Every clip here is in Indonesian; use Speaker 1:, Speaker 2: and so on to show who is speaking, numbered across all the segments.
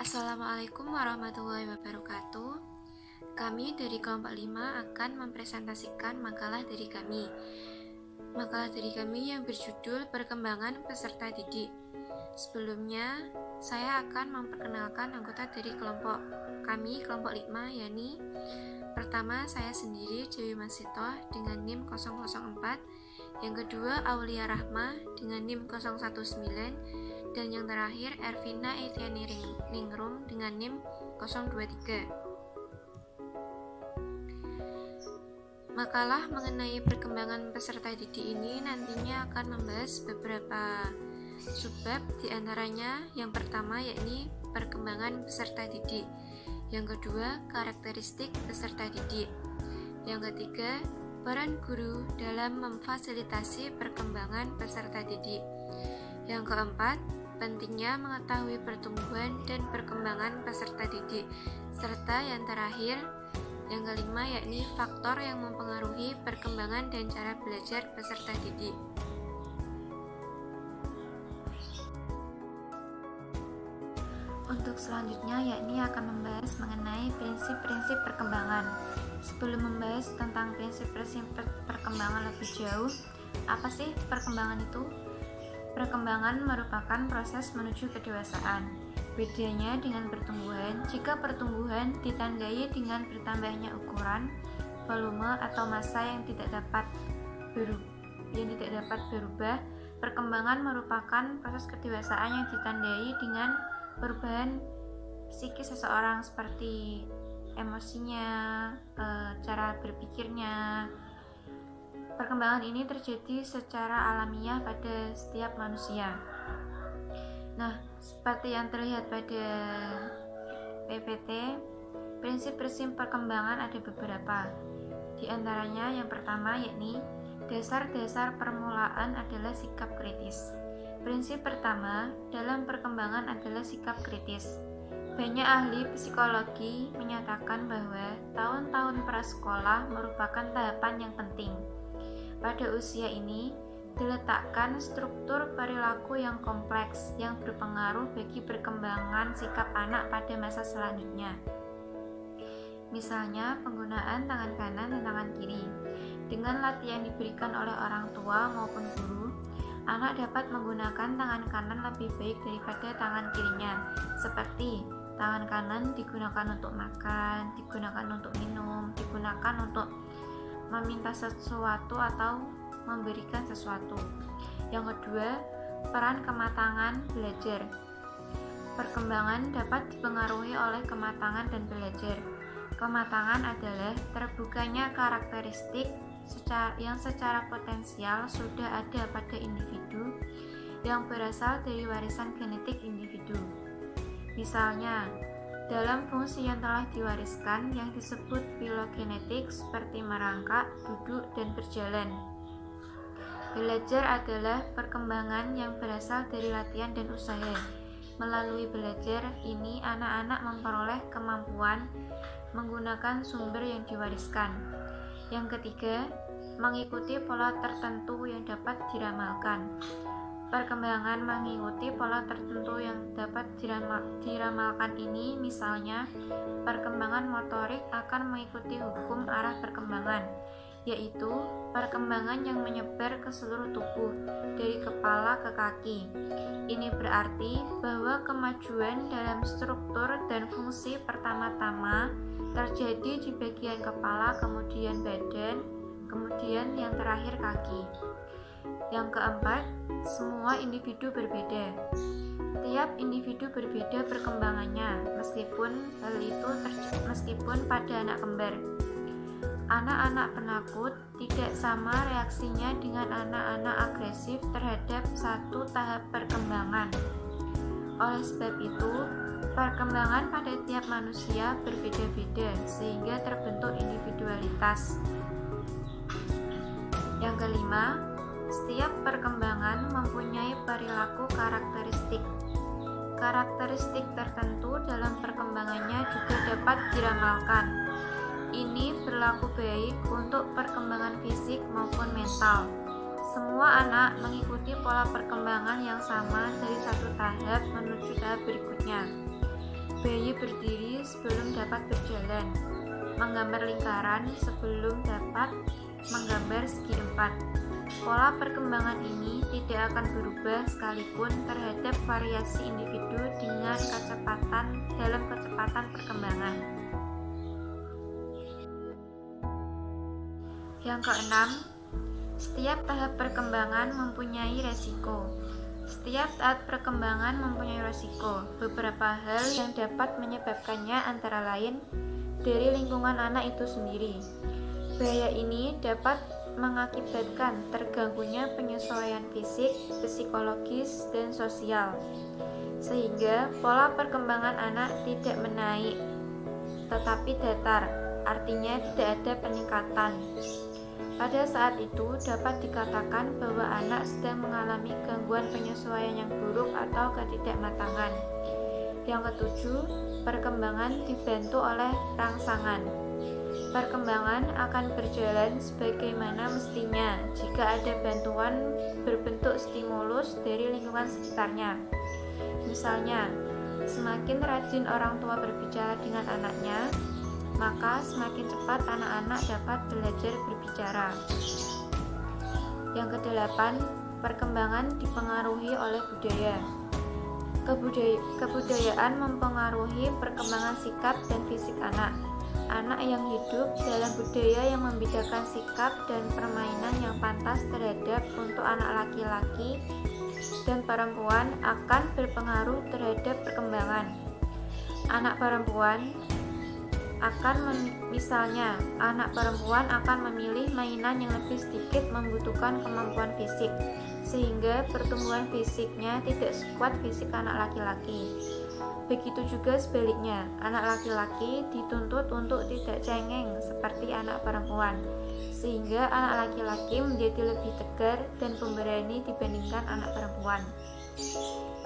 Speaker 1: Assalamualaikum warahmatullahi wabarakatuh. Kami dari kelompok 5 akan mempresentasikan makalah dari kami. Makalah dari kami yang berjudul Perkembangan Peserta Didik. Sebelumnya, saya akan memperkenalkan anggota dari kelompok kami, kelompok 5, yakni pertama saya sendiri, Dewi Masitoh dengan NIM 004, yang kedua Aulia Rahma dengan NIM 019, dan yang terakhir Ervina Etiani Ningrum dengan NIM 023. Makalah mengenai perkembangan peserta didik ini nantinya akan membahas beberapa subbab, diantaranya yang pertama yakni perkembangan peserta didik, yang kedua karakteristik peserta didik, yang ketiga peran guru dalam memfasilitasi perkembangan peserta didik, yang keempat pentingnya mengetahui pertumbuhan dan perkembangan peserta didik, serta yang terakhir yang kelima yakni faktor yang mempengaruhi perkembangan dan cara belajar peserta didik. Untuk selanjutnya yakni akan membahas mengenai prinsip-prinsip perkembangan. Sebelum membahas tentang prinsip-prinsip perkembangan lebih jauh, apa sih perkembangan itu? Perkembangan merupakan proses menuju kedewasaan. Bedanya dengan pertumbuhan, jika pertumbuhan ditandai dengan bertambahnya ukuran, volume atau massa yang tidak dapat berubah, perkembangan merupakan proses kedewasaan yang ditandai dengan perubahan psikis seseorang seperti emosinya, cara berpikirnya. Perkembangan ini terjadi secara alamiah pada setiap manusia. Nah, seperti yang terlihat pada PPT, prinsip-prinsip perkembangan ada beberapa. Di antaranya yang pertama yakni dasar-dasar permulaan adalah sikap kritis. Prinsip pertama dalam perkembangan adalah sikap kritis. Banyak ahli psikologi menyatakan bahwa tahun-tahun prasekolah merupakan tahapan yang penting. Pada usia ini, diletakkan struktur perilaku yang kompleks yang berpengaruh bagi perkembangan sikap anak pada masa selanjutnya. Misalnya, penggunaan tangan kanan dan tangan kiri. Dengan latihan diberikan oleh orang tua maupun guru, anak dapat menggunakan tangan kanan lebih baik daripada tangan kirinya, seperti tangan kanan digunakan untuk makan, digunakan untuk minum, digunakan untuk meminta sesuatu atau memberikan sesuatu. Yang kedua, peran kematangan belajar. Perkembangan dapat dipengaruhi oleh kematangan dan belajar. Kematangan adalah terbukanya karakteristik yang secara potensial sudah ada pada individu yang berasal dari warisan genetik individu. Misalnya, dalam fungsi yang telah diwariskan yang disebut filogenetik seperti merangkak, duduk, dan berjalan. Belajar adalah perkembangan yang berasal dari latihan dan usaha. Melalui belajar ini, anak-anak memperoleh kemampuan menggunakan sumber yang diwariskan. Yang ketiga, mengikuti pola tertentu yang dapat diramalkan. Perkembangan mengikuti pola tertentu yang dapat diramalkan ini, misalnya perkembangan motorik akan mengikuti hukum arah perkembangan, yaitu perkembangan yang menyebar ke seluruh tubuh dari kepala ke kaki. Ini berarti bahwa kemajuan dalam struktur dan fungsi pertama-tama terjadi di bagian kepala, kemudian badan, kemudian yang terakhir kaki. Yang keempat, semua individu berbeda. Tiap individu berbeda perkembangannya, meskipun pada anak kembar. Anak-anak penakut tidak sama reaksinya dengan anak-anak agresif terhadap satu tahap perkembangan. Oleh sebab itu, perkembangan pada tiap manusia berbeda-beda sehingga terbentuk individualitas. Yang kelima, setiap perkembangan mempunyai perilaku karakteristik. Karakteristik tertentu dalam perkembangannya juga dapat diramalkan. Ini berlaku baik untuk perkembangan fisik maupun mental. Semua anak mengikuti pola perkembangan yang sama dari satu tahap menuju tahap berikutnya. bayi berdiri sebelum dapat berjalan, menggambar lingkaran sebelum dapat menggambar segi empat. Pola perkembangan ini tidak akan berubah sekalipun terhadap variasi individu dengan kecepatan perkembangan. Yang keenam, setiap tahap perkembangan mempunyai resiko. Setiap tahap perkembangan mempunyai resiko. Beberapa hal yang dapat menyebabkannya antara lain dari lingkungan anak itu sendiri. Bahaya ini dapat mengakibatkan terganggunya penyesuaian fisik, psikologis, dan sosial, sehingga pola perkembangan anak tidak menaik, tetapi datar, artinya tidak ada peningkatan. Pada saat itu dapat dikatakan bahwa anak sedang mengalami gangguan penyesuaian yang buruk atau ketidakmatangan. Yang ketujuh, perkembangan dibantu oleh rangsangan. Perkembangan akan berjalan sebagaimana mestinya jika ada bantuan berbentuk stimulus dari lingkungan sekitarnya. Misalnya, semakin rajin orang tua berbicara dengan anaknya, maka semakin cepat anak-anak dapat belajar berbicara. Yang kedelapan, perkembangan dipengaruhi oleh budaya. Kebudayaan mempengaruhi perkembangan sikap dan fisik anak. Anak yang hidup dalam budaya yang membedakan sikap dan permainan yang pantas terhadap untuk anak laki-laki dan perempuan akan berpengaruh terhadap perkembangan. Anak perempuan akan memilih mainan yang lebih sedikit membutuhkan kemampuan fisik, sehingga pertumbuhan fisiknya tidak sekuat fisik anak laki-laki. Begitu juga sebaliknya, anak laki-laki dituntut untuk tidak cengeng seperti anak perempuan, sehingga anak laki-laki menjadi lebih tegar dan pemberani dibandingkan anak perempuan.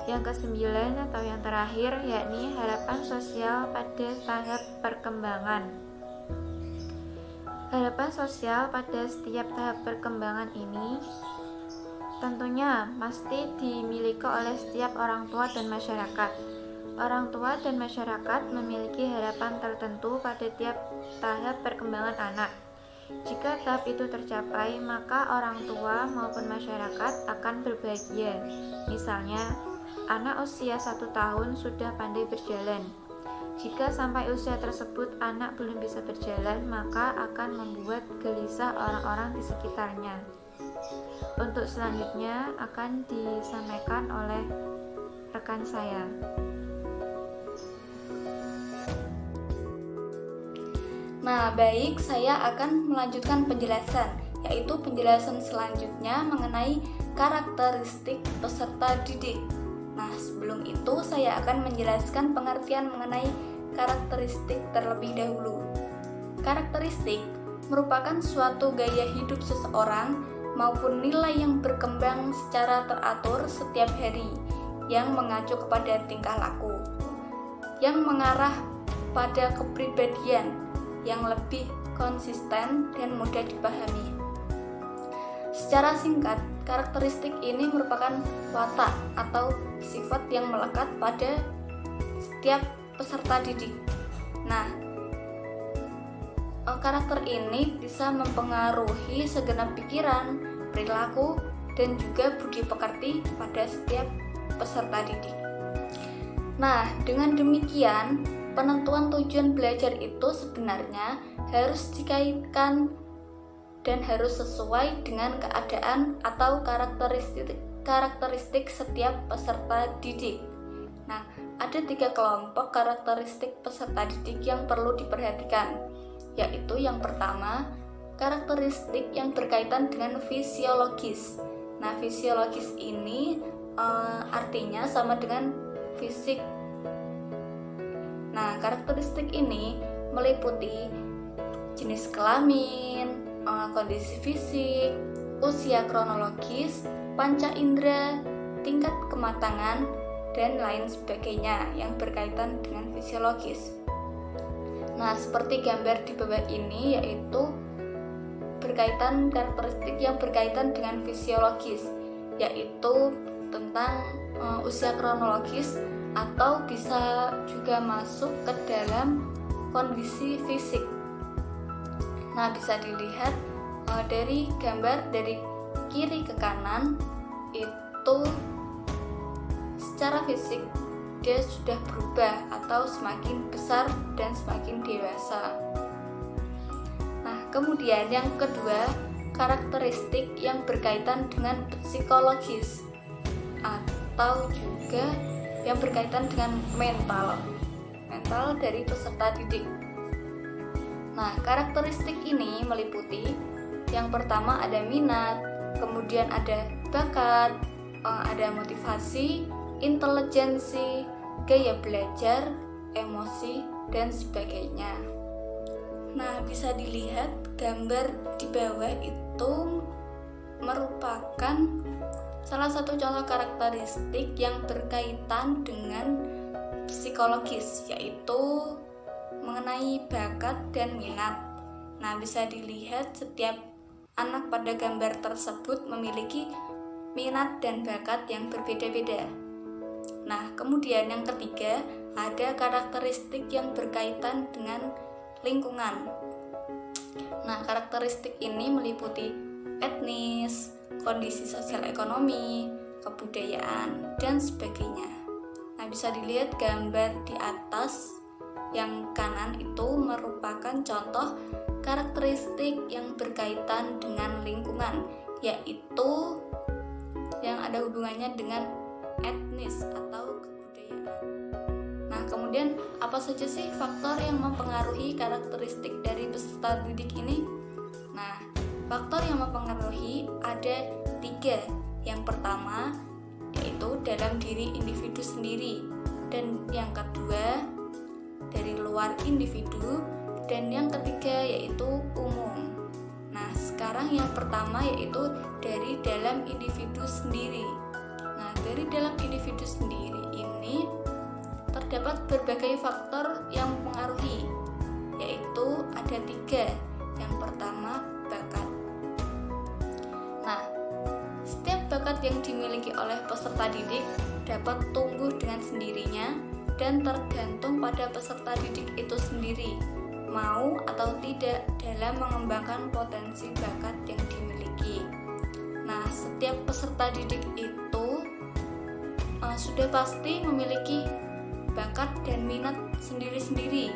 Speaker 1: Yang kesembilan atau yang terakhir, yakni harapan sosial pada tahap perkembangan. Harapan sosial pada setiap tahap perkembangan ini tentunya pasti dimiliki oleh setiap orang tua dan masyarakat. Orang tua dan masyarakat memiliki harapan tertentu pada tiap tahap perkembangan anak. Jika tahap itu tercapai, maka orang tua maupun masyarakat akan berbahagia. Misalnya, anak usia 1 tahun sudah pandai berjalan. Jika sampai usia tersebut anak belum bisa berjalan, maka akan membuat gelisah orang-orang di sekitarnya. Untuk selanjutnya akan disampaikan oleh rekan saya.
Speaker 2: Nah, baik, saya akan melanjutkan penjelasan, yaitu penjelasan selanjutnya mengenai karakteristik peserta didik. Nah, sebelum itu saya akan menjelaskan pengertian mengenai karakteristik terlebih dahulu. Karakteristik merupakan suatu gaya hidup seseorang maupun nilai yang berkembang secara teratur setiap hari yang mengacu kepada tingkah laku, yang mengarah pada kepribadian yang lebih konsisten dan mudah dipahami. Secara singkat, karakteristik ini merupakan watak atau sifat yang melekat pada setiap peserta didik. Nah, karakter ini bisa mempengaruhi segenap pikiran, perilaku, dan juga budi pekerti pada setiap peserta didik. Nah, dengan demikian, penentuan tujuan belajar itu sebenarnya harus dikaitkan dan harus sesuai dengan keadaan atau karakteristik setiap peserta didik. Nah, ada 3 kelompok karakteristik peserta didik yang perlu diperhatikan, yaitu yang pertama, karakteristik yang berkaitan dengan fisiologis. Nah, fisiologis ini artinya sama dengan fisik. Nah, karakteristik ini meliputi jenis kelamin, kondisi fisik, usia kronologis, panca indera, tingkat kematangan, dan lain sebagainya yang berkaitan dengan fisiologis. Nah, seperti gambar di bawah ini yaitu karakteristik yang berkaitan dengan fisiologis, yaitu tentang usia kronologis atau bisa juga masuk ke dalam kondisi fisik. Nah, bisa dilihat dari gambar dari kiri ke kanan itu secara fisik dia sudah berubah atau semakin besar dan semakin dewasa. Nah, kemudian yang kedua, karakteristik yang berkaitan dengan psikologis atau juga yang berkaitan dengan mental dari peserta didik. Nah, karakteristik ini meliputi yang pertama ada minat, kemudian ada bakat, ada motivasi, intelijensi, gaya belajar, emosi, dan sebagainya. Nah, bisa dilihat gambar di bawah itu merupakan salah satu contoh karakteristik yang berkaitan dengan psikologis, yaitu mengenai bakat dan minat. Nah, bisa dilihat setiap anak pada gambar tersebut memiliki minat dan bakat yang berbeda-beda. Nah, kemudian yang ketiga, ada karakteristik yang berkaitan dengan lingkungan. Nah, karakteristik ini meliputi etnis, kondisi sosial ekonomi, kebudayaan, dan sebagainya. Nah, bisa dilihat gambar di atas yang kanan itu merupakan contoh karakteristik yang berkaitan dengan lingkungan, yaitu yang ada hubungannya dengan etnis atau kebudayaan. Nah, kemudian apa saja sih faktor yang mempengaruhi karakteristik dari peserta didik ini? Nah, faktor yang mempengaruhi ada 3. Yang pertama yaitu dalam diri individu sendiri, dan yang kedua dari luar individu, dan yang ketiga yaitu umum. Nah, sekarang yang pertama yaitu dari dalam individu sendiri. Nah, dari dalam individu sendiri ini terdapat berbagai faktor yang mempengaruhi, yaitu ada 3. Yang pertama, bakat. Nah, setiap bakat yang dimiliki oleh peserta didik dapat tumbuh dengan sendirinya dan tergantung pada peserta didik itu sendiri, mau atau tidak dalam mengembangkan potensi bakat yang dimiliki. Nah, setiap peserta didik itu sudah pasti memiliki bakat dan minat sendiri-sendiri,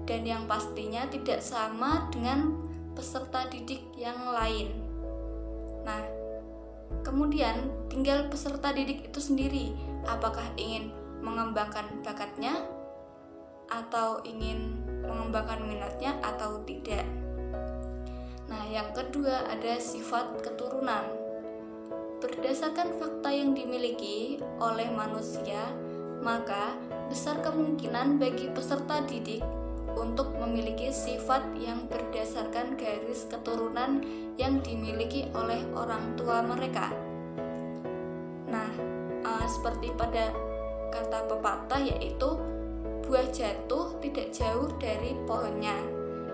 Speaker 2: dan yang pastinya tidak sama dengan peserta didik yang lain. Nah, kemudian tinggal peserta didik itu sendiri, apakah ingin mengembangkan bakatnya atau ingin mengembangkan minatnya atau tidak. Nah, yang kedua ada sifat keturunan. Berdasarkan fakta yang dimiliki oleh manusia, maka besar kemungkinan bagi peserta didik untuk memiliki sifat yang berdasarkan garis keturunan yang dimiliki oleh orang tua mereka. Nah, seperti pada kata pepatah, yaitu buah jatuh tidak jauh dari pohonnya.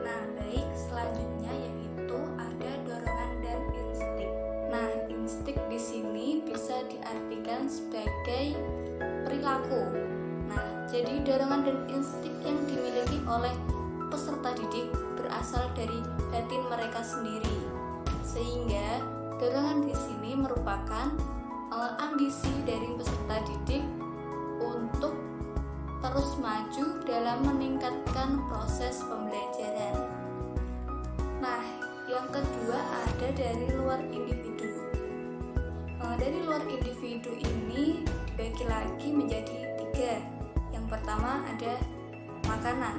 Speaker 2: Nah, baik, selanjutnya yaitu ada dorongan dan insting. Nah, insting di sini bisa diartikan sebagai perilaku. Nah, jadi dorongan dan insting yang dimiliki oleh peserta didik berasal dari batin mereka sendiri. Sehingga dorongan di sini merupakan ambisi dari peserta didik untuk terus maju dalam meningkatkan proses pembelajaran. Nah, yang kedua ada dari luar individu. Dari luar individu ini dibagi lagi menjadi 3. Yang pertama ada makanan.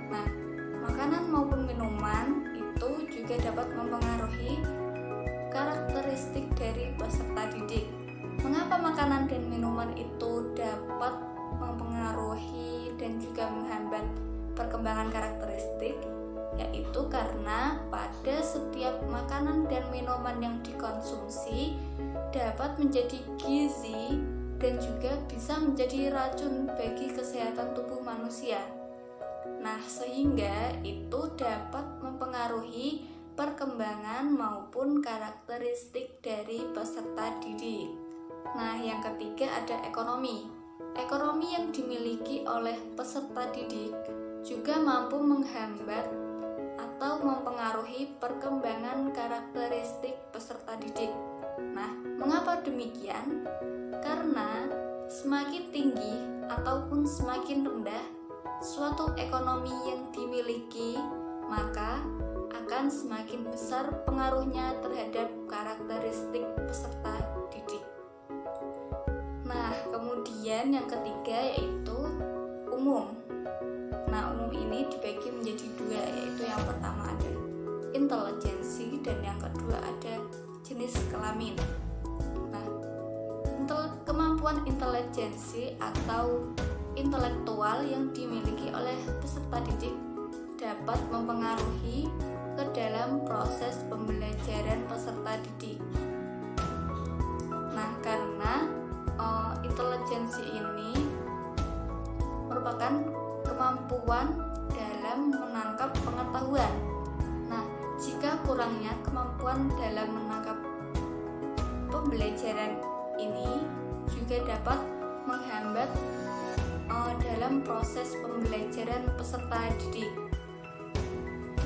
Speaker 2: Nah, makanan maupun minuman itu juga dapat mempengaruhi karakteristik dari peserta didik. Mengapa makanan dan minuman itu dapat mempengaruhi dan juga menghambat perkembangan karakteristik? Yaitu karena pada setiap makanan dan minuman yang dikonsumsi dapat menjadi gizi dan juga bisa menjadi racun bagi kesehatan tubuh manusia. Nah, sehingga itu dapat mempengaruhi perkembangan maupun karakteristik dari peserta didik. Nah, yang ketiga ada ekonomi. ekonomi yang dimiliki oleh peserta didik juga mampu menghambat atau mempengaruhi perkembangan karakteristik peserta didik. Nah, mengapa demikian? Karena semakin tinggi ataupun semakin rendah suatu ekonomi yang dimiliki, maka akan semakin besar pengaruhnya terhadap karakteristik peserta didik. Nah, kemudian yang ketiga yaitu umum. Nah, umum ini dibagi menjadi dua, yaitu yang pertama ada intelijensi dan yang kedua ada jenis kelamin. Nah, kemampuan intelijensi atau intelektual yang dimiliki oleh peserta didik dapat mempengaruhi ke dalam proses pembelajaran peserta didik. Nah, karena intelijensi ini merupakan kemampuan dalam menangkap pengetahuan. Nah, jika kurangnya kemampuan dalam menangkap pembelajaran ini juga dapat menghambat dalam proses pembelajaran peserta didik.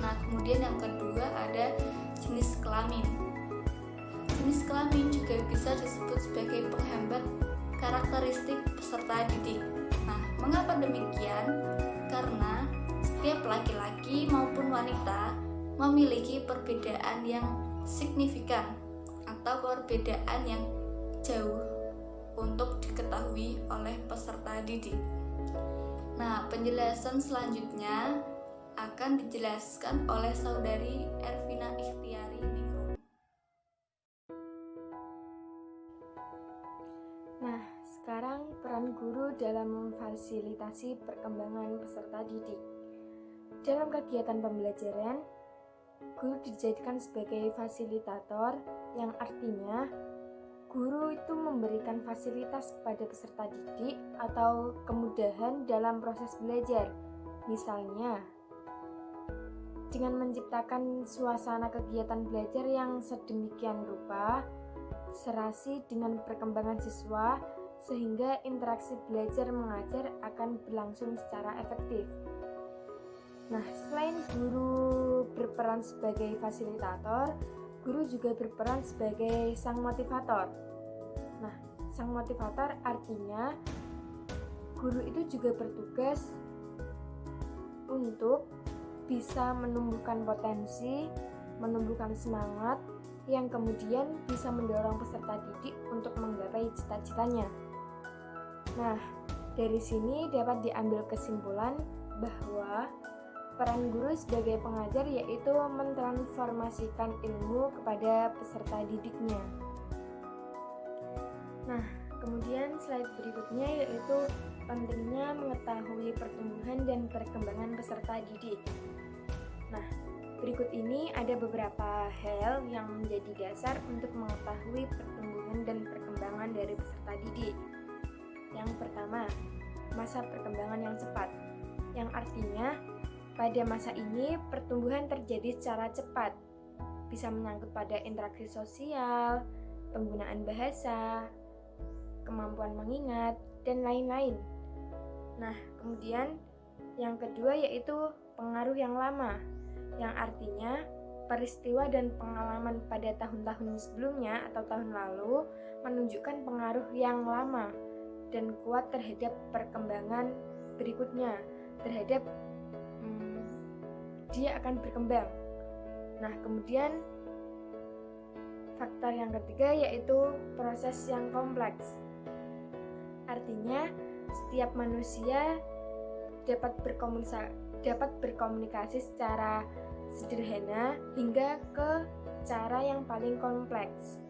Speaker 2: Nah, kemudian yang kedua ada jenis kelamin. Jenis kelamin juga bisa disebut sebagai penghambat karakteristik peserta didik. Nah, mengapa demikian? Karena setiap laki-laki maupun wanita memiliki perbedaan yang signifikan atau perbedaan yang jauh untuk diketahui oleh peserta didik. Nah, penjelasan selanjutnya akan dijelaskan oleh saudari Ervina Ikhtiari Ningrum.
Speaker 3: Nah, sekarang peran guru dalam memfasilitasi perkembangan peserta didik. Dalam kegiatan pembelajaran, guru dijadikan sebagai fasilitator, yang artinya guru itu memberikan fasilitas kepada peserta didik atau kemudahan dalam proses belajar. Misalnya, dengan menciptakan suasana kegiatan belajar yang sedemikian rupa, serasi dengan perkembangan siswa, sehingga interaksi belajar mengajar akan berlangsung secara efektif. Nah, selain guru berperan sebagai fasilitator, guru juga berperan sebagai sang motivator. Nah, sang motivator artinya guru itu juga bertugas untuk bisa menumbuhkan potensi, menumbuhkan semangat yang kemudian bisa mendorong peserta didik untuk menggapai cita-citanya. Nah, dari sini dapat diambil kesimpulan bahwa peran guru sebagai pengajar yaitu mentransformasikan ilmu kepada peserta didiknya. Nah, kemudian slide berikutnya yaitu pentingnya mengetahui pertumbuhan dan perkembangan peserta didik. Nah, berikut ini ada beberapa hal yang menjadi dasar untuk mengetahui pertumbuhan dan perkembangan dari peserta didik. Yang pertama, masa perkembangan yang cepat, yang artinya pada masa ini pertumbuhan terjadi secara cepat, bisa menyangkut pada interaksi sosial, penggunaan bahasa, kemampuan mengingat, dan lain-lain. Nah, kemudian yang kedua yaitu pengaruh yang lama, yang artinya peristiwa dan pengalaman pada tahun-tahun sebelumnya atau tahun lalu menunjukkan pengaruh yang lama dan kuat terhadap perkembangan berikutnya, terhadap dia akan berkembang. Nah, kemudian faktor yang ketiga yaitu proses yang kompleks. Artinya, setiap manusia dapat berkomunikasi secara sederhana hingga ke cara yang paling kompleks.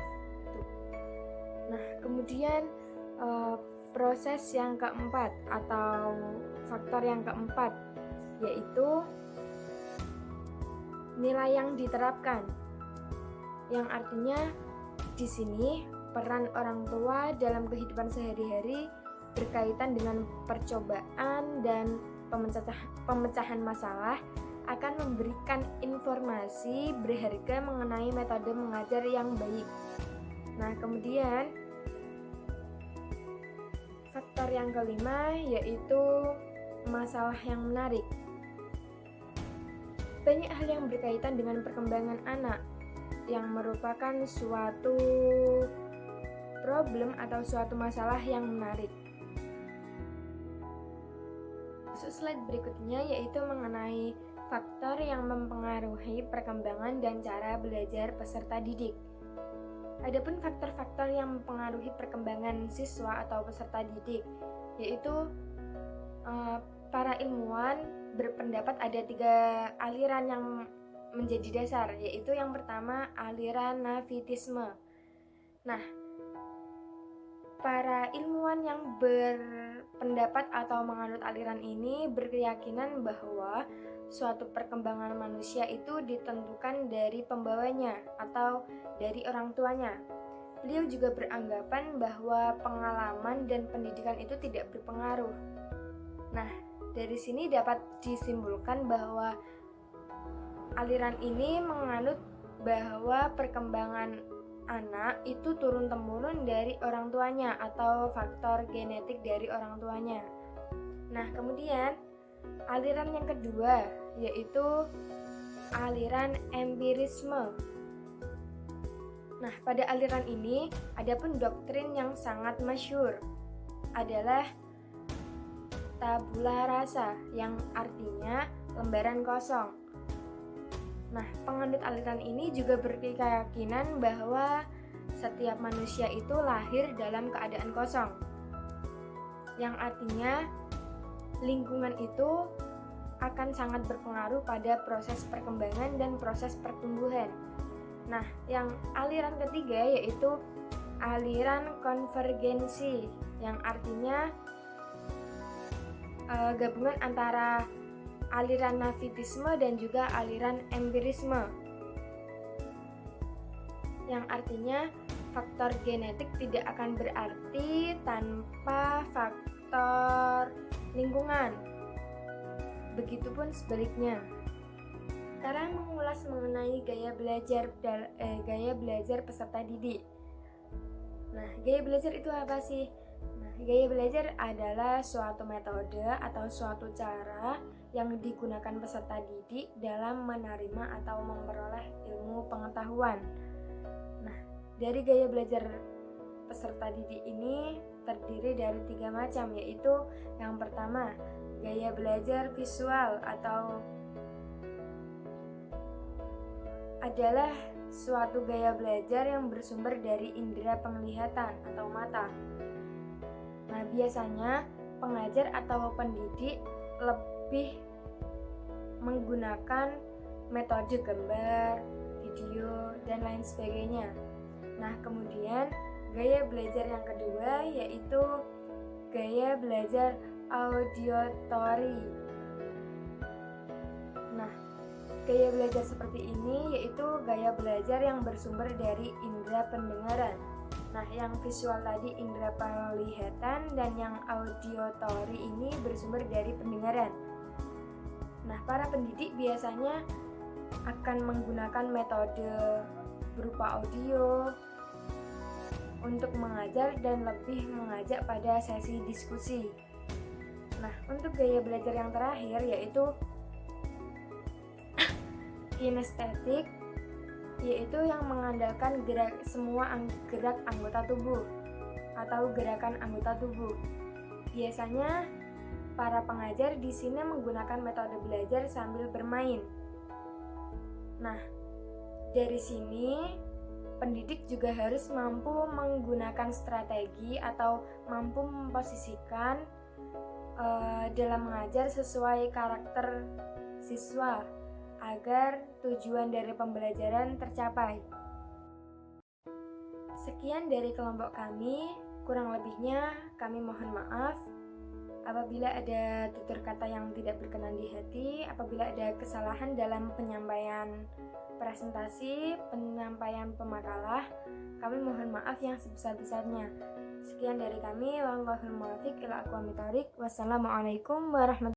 Speaker 3: Nah, kemudian proses yang keempat atau faktor yang keempat yaitu nilai yang diterapkan, yang artinya di sini peran orang tua dalam kehidupan sehari-hari berkaitan dengan percobaan dan pemecahan masalah akan memberikan informasi berharga mengenai metode mengajar yang baik. Nah, kemudian faktor faktor yang kelima yaitu masalah yang menarik. Banyak hal yang berkaitan dengan perkembangan anak yang merupakan suatu problem atau suatu masalah yang menarik. Slide berikutnya yaitu mengenai faktor yang mempengaruhi perkembangan dan cara belajar peserta didik. Adapun faktor-faktor yang mempengaruhi perkembangan siswa atau peserta didik, yaitu para ilmuwan berpendapat ada 3 aliran yang menjadi dasar, yaitu yang pertama aliran Navitisme. Nah, para ilmuwan yang berpendapat atau menganut aliran ini berkeyakinan bahwa suatu perkembangan manusia itu ditentukan dari pembawanya atau dari orang tuanya. Beliau juga beranggapan bahwa pengalaman dan pendidikan itu tidak berpengaruh. Nah, dari sini dapat disimpulkan bahwa aliran ini menganut bahwa perkembangan anak itu turun-temurun dari orang tuanya atau faktor genetik dari orang tuanya. Nah, kemudian aliran yang kedua yaitu aliran empirisme. Nah, pada aliran ini adapun doktrin yang sangat masyhur adalah tabula rasa, yang artinya lembaran kosong. Nah, penganut aliran ini juga berkeyakinan bahwa setiap manusia itu lahir dalam keadaan kosong, yang artinya lingkungan itu akan sangat berpengaruh pada proses perkembangan dan proses pertumbuhan. Nah, yang aliran ketiga yaitu aliran konvergensi, yang artinya gabungan antara aliran Navitisme dan juga aliran empirisme, yang artinya faktor genetik tidak akan berarti tanpa faktor lingkungan. Begitupun sebaliknya. Sekarang mengulas mengenai gaya belajar peserta didik. Nah, gaya belajar itu apa sih? Nah, gaya belajar adalah suatu metode atau suatu cara yang digunakan peserta didik dalam menerima atau memperoleh ilmu pengetahuan. Nah, dari gaya belajar peserta didik ini terdiri dari 3 macam, yaitu yang pertama, gaya belajar visual atau adalah suatu gaya belajar yang bersumber dari indera penglihatan atau mata. Nah, biasanya pengajar atau pendidik lebih menggunakan metode gambar, video, dan lain sebagainya. Nah, kemudian gaya belajar yang kedua yaitu gaya belajar auditory. Nah, gaya belajar seperti ini yaitu gaya belajar yang bersumber dari indera pendengaran. Nah, yang visual tadi indera penglihatan dan yang auditory ini bersumber dari pendengaran. Nah, para pendidik biasanya akan menggunakan metode berupa audio untuk mengajar dan lebih mengajak pada sesi diskusi. Nah, untuk gaya belajar yang terakhir yaitu kinestetik, yaitu yang mengandalkan gerak anggota tubuh atau gerakan anggota tubuh. Biasanya para pengajar di sini menggunakan metode belajar sambil bermain. Nah, dari sini pendidik juga harus mampu menggunakan strategi atau mampu memposisikan dalam mengajar sesuai karakter siswa agar tujuan dari pembelajaran tercapai. Sekian dari kelompok kami, kurang lebihnya kami mohon maaf apabila ada tutur kata yang tidak berkenan di hati, apabila ada kesalahan dalam penyampaian presentasi, penyampaian pemakalah, kami mohon maaf yang sebesar-besarnya. Sekian dari kami, wallahul muwaffiq ila aqwamit thoriq. Wassalamualaikum warahmatullahi wabarakatuh.